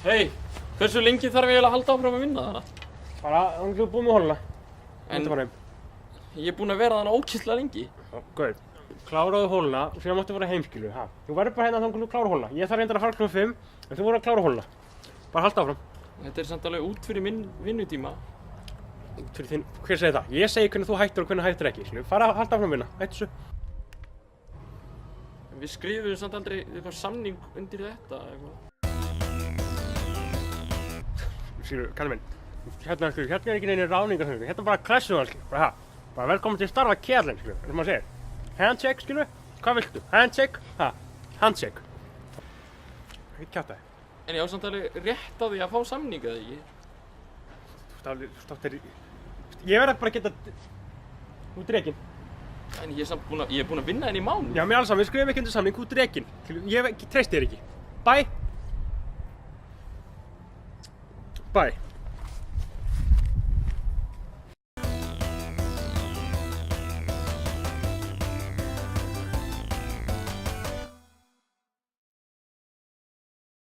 Hei, hversu lengi þarf ég að halda áfram að vinna þarna? Bara, þannig að þú er búinn með holuna. En ég er búinn að vera þarna ókýrslega lengi. Gauð, kláraðu holuna og síðan máttu vera heimskilu, ha? Þú verður bara hérna þannig að þú klára holuna. Ég þarf reyndar að fara kl. 5, en þú verður að klára holuna. Bara halda áfram. Þetta er samt alveg út fyrir minn vinnutíma. Fyrir þinn, hver segir það? Ég segi hvernig þú hættir og hvernig hættir ekki, skilju. Fara að halda áfram vinna, hættu þessu. Við skrifuðum samt aldrei eitthvað samning undir þetta eitthvað. Skilju, kallar minn. Hérna er ekki neina ráningar, skilju. Hérna bara klessuðan, skilju. Bara ha. Bara velkomin til starfa kærlein, skilju. Eins og maður segir. Handshake, skilju. Hvað viltu? Handshake? Ha. Handshake. Ekki kjáta þig. En ég á samt alveg rétt á því að fá samning eða ekki? Þú státtir í... Ég verð bara að geta... Þú ert rekinn. En ég er búinn að vinna henni í mánuð. Já, mér alls saman, við skrifum ekki undir samning, þú ert rekinn. Ég treysti þér ekki. Bye. Bye.